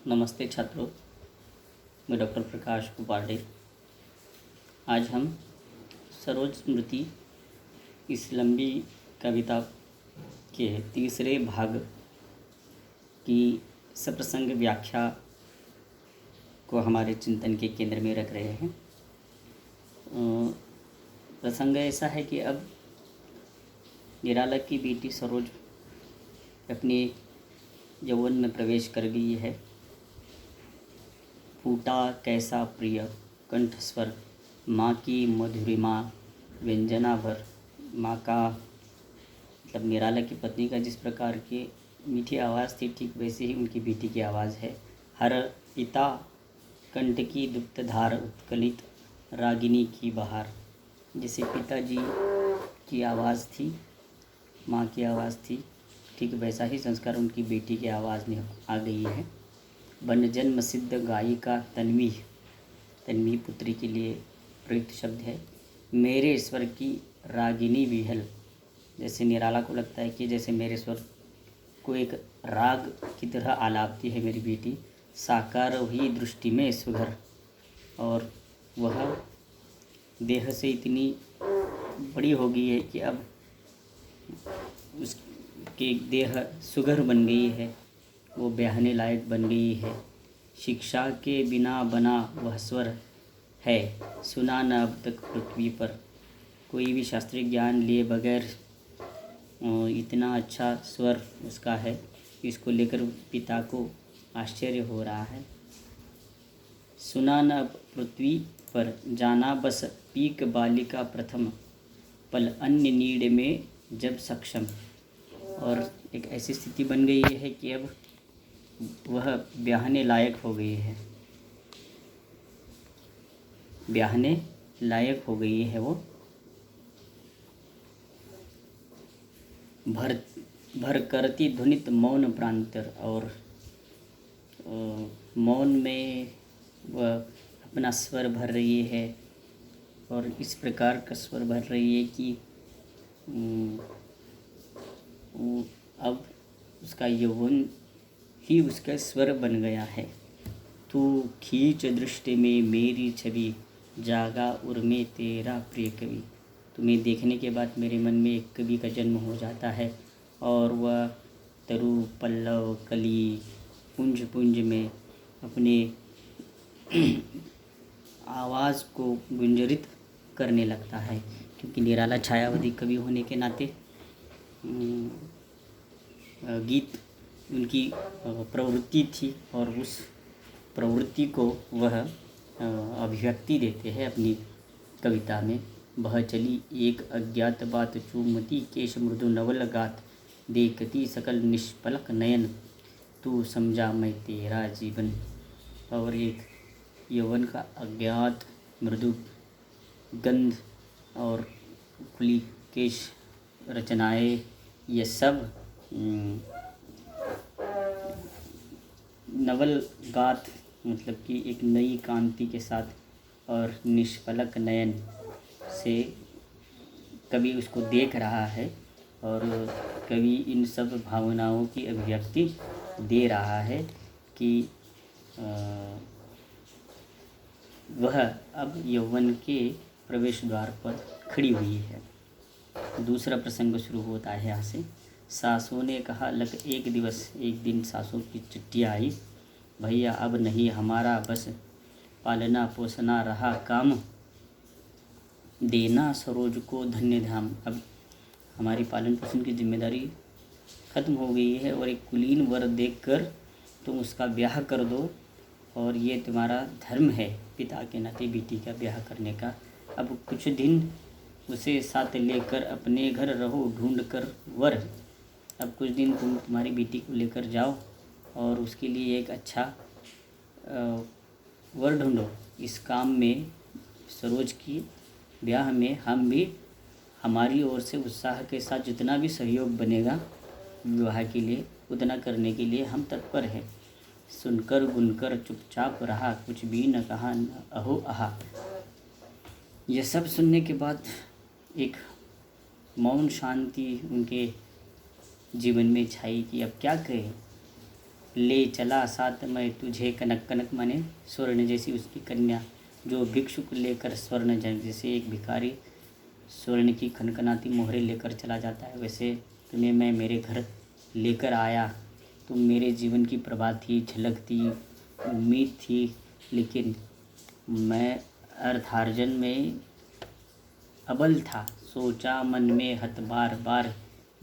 नमस्ते छात्रों, मैं डॉक्टर प्रकाश उपाध्याय। आज हम सरोज स्मृति इस लंबी कविता के तीसरे भाग की सप्रसंग व्याख्या को हमारे चिंतन के केंद्र में रख रहे हैं। प्रसंग ऐसा है कि अब निराला की बेटी सरोज अपने यौवन में प्रवेश कर गई है। फूटा कैसा प्रिय कंठस्वर, माँ की मधुरिमा व्यंजना भर। माँ का मतलब निराला की पत्नी का जिस प्रकार की मीठी आवाज़ थी, ठीक वैसे ही उनकी बेटी की आवाज़ है। हर पिता कंठ की दुप्त धार, उत्कलित रागिनी की बहार। जैसे पिताजी की आवाज़ थी, माँ की आवाज़ थी, ठीक वैसा ही संस्कार उनकी बेटी की आवाज़ में आ गई है। बन जन्म सिद्ध गायिका तन्वी पुत्री के लिए प्रयुक्त शब्द है। मेरे स्वर की रागिनी विहल। जैसे निराला को लगता है कि जैसे मेरे स्वर को एक राग की तरह आलापती है मेरी बेटी। साकार हुई दृष्टि में सुघर, और वह देह से इतनी बड़ी हो गई है कि अब उसकी देह सुघर बन गई है, वो ब्याहने लायक बन गई है। शिक्षा के बिना बना वह स्वर है, सुना न अब तक पृथ्वी पर। कोई भी शास्त्रीय ज्ञान लिए बगैर इतना अच्छा स्वर उसका है, इसको लेकर पिता को आश्चर्य हो रहा है। सुना न अब पृथ्वी पर, जाना बस पीक बालिका प्रथम, पल अन्य नीड़ में जब सक्षम। और एक ऐसी स्थिति बन गई है कि अब वह ब्याहने लायक हो गई है, ब्याहने लायक हो गई है वो। भर करती ध्वनित मौन प्रांतर, और मौन में वह अपना स्वर भर रही है, और इस प्रकार का स्वर भर रही है कि अब उसका यौवन ही उसका स्वर बन गया है। तू खींच दृष्टि में मेरी छवि, जागा उर्मे तेरा प्रिय कवि। तुम्हें देखने के बाद मेरे मन में एक कवि का जन्म हो जाता है, और वह तरु पल्लव कली पुंज पुंज में अपने आवाज़ को गुंजरित करने लगता है। क्योंकि निराला छायावती कवि होने के नाते गीत उनकी प्रवृत्ति थी, और उस प्रवृत्ति को वह अभिव्यक्ति देते हैं अपनी कविता में। बह चली एक अज्ञात बात, चूमती केश मृदु नवल गात, देखती सकल निष्पलक नयन, तू समझा मैं तेरा जीवन। और एक यौवन का अज्ञात मृदु गंध और खुली केश रचनाएं, ये सब नवल गात मतलब कि एक नई कांति के साथ, और निष्पलक नयन से कवि उसको देख रहा है, और कवि इन सब भावनाओं की अभिव्यक्ति दे रहा है कि वह अब यौवन के प्रवेश द्वार पर खड़ी हुई है। दूसरा प्रसंग शुरू होता है यहाँ से। सासों ने कहा लग एक दिवस, एक दिन सासों की चिट्ठी आई, भैया अब नहीं हमारा बस, पालना पोसना रहा काम, देना सरोज को धन्य धाम। अब हमारी पालन पोषण की जिम्मेदारी ख़त्म हो गई है, और एक कुलीन वर देखकर तुम उसका ब्याह कर दो, और ये तुम्हारा धर्म है पिता के नाते बेटी का ब्याह करने का। अब कुछ दिन उसे साथ लेकर अपने घर रहो, ढूंढ कर वर। अब कुछ दिन तुम तुम्हारी बेटी को लेकर जाओ, और उसके लिए एक अच्छा वर ढूंढो। इस काम में, सरोज की ब्याह में हम भी हमारी ओर से उत्साह के साथ जितना भी सहयोग बनेगा विवाह के लिए, उतना करने के लिए हम तत्पर हैं। सुनकर गुनकर चुपचाप रहा, कुछ भी न कहा न अहो आहा। यह सब सुनने के बाद एक मौन शांति उनके जीवन में छाई कि अब क्या कहें। ले चला साथ मैं तुझे। कनक, कनक माने स्वर्ण जैसी उसकी कन्या, जो भिक्षुक लेकर स्वर्ण, जैसे एक भिखारी स्वर्ण की खनखनाती मोहरें लेकर चला जाता है, वैसे तुम्हें मैं मेरे घर लेकर आया। तुम मेरे जीवन की प्रभा थी, झलक थी, उम्मीद थी, लेकिन मैं अर्थार्जन में अबल था। सोचा मन में हत बार बार,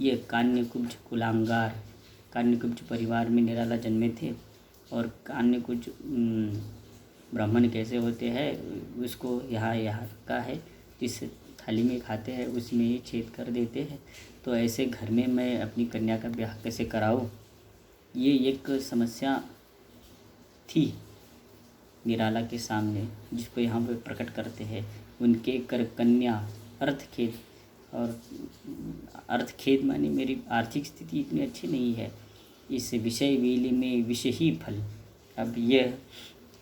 ये कान्यकुब्ज कुलांगार। कान्यकुब्ज परिवार में निराला जन्मे थे, और कान्यकुब्ज ब्राह्मण कैसे होते हैं उसको यहाँ का है, जिस थाली में खाते हैं उसमें ही छेद कर देते हैं। तो ऐसे घर में मैं अपनी कन्या का ब्याह कैसे कराऊँ, ये एक समस्या थी निराला के सामने, जिसको यहाँ पे प्रकट करते हैं। उनके कर कन्या अर्थखेद, और अर्थखेद माने मेरी आर्थिक स्थिति इतनी अच्छी नहीं है, इस विषय वेली में विष ही फल। अब यह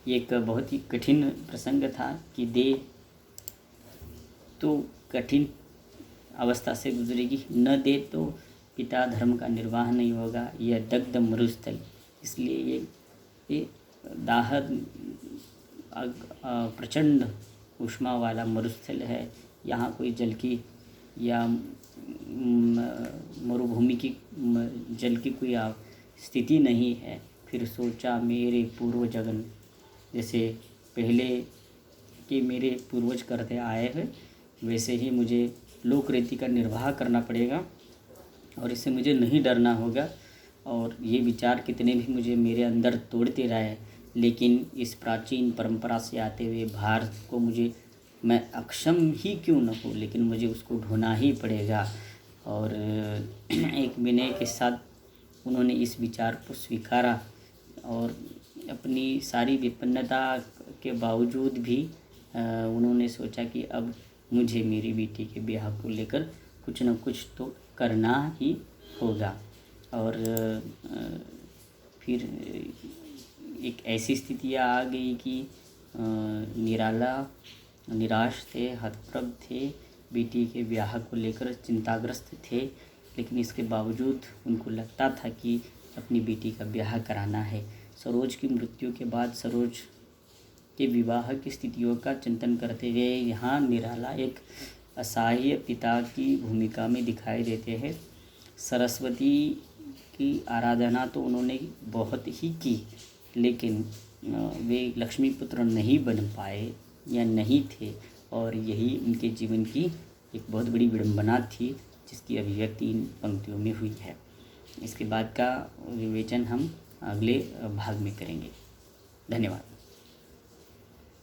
एक बहुत ही कठिन प्रसंग था कि दे तो कठिन अवस्था से गुजरेगी, न दे तो पिता धर्म का निर्वाह नहीं होगा। यह दग्ध मरुस्थल, इसलिए ये दाह प्रचंड ऊष्मा वाला मरुस्थल है। यहाँ कोई जल की या मरुभूमि की जल की कोई स्थिति नहीं है। फिर सोचा मेरे पूर्वजगन, जैसे पहले कि मेरे पूर्वज करते आए हैं वैसे ही मुझे लोक रीति का निर्वाह करना पड़ेगा, और इससे मुझे नहीं डरना होगा। और ये विचार कितने भी मुझे मेरे अंदर तोड़ते रहे, लेकिन इस प्राचीन परंपरा से आते हुए भारत को मैं अक्षम ही क्यों न हो, लेकिन मुझे उसको ढूंढना ही पड़ेगा। और एक विनय के साथ उन्होंने इस विचार को स्वीकारा, और अपनी सारी विपन्नता के बावजूद भी उन्होंने सोचा कि अब मुझे मेरी बेटी के ब्याह को लेकर कुछ न कुछ तो करना ही होगा। और फिर एक ऐसी स्थिति आ गई कि निराला निराश थे, हतप्रभ थे, बेटी के ब्याह को लेकर चिंताग्रस्त थे, लेकिन इसके बावजूद उनको लगता था कि अपनी बेटी का ब्याह कराना है। सरोज की मृत्यु के बाद सरोज के विवाह की स्थितियों का चिंतन करते हुए यहाँ निराला एक असहाय पिता की भूमिका में दिखाई देते हैं। सरस्वती की आराधना तो उन्होंने बहुत ही की, लेकिन वे लक्ष्मी पुत्र नहीं बन पाए या नहीं थे, और यही उनके जीवन की एक बहुत बड़ी विडंबना थी, जिसकी अभिव्यक्ति इन पंक्तियों में हुई है। इसके बाद का विवेचन हम अगले भाग में करेंगे। धन्यवाद।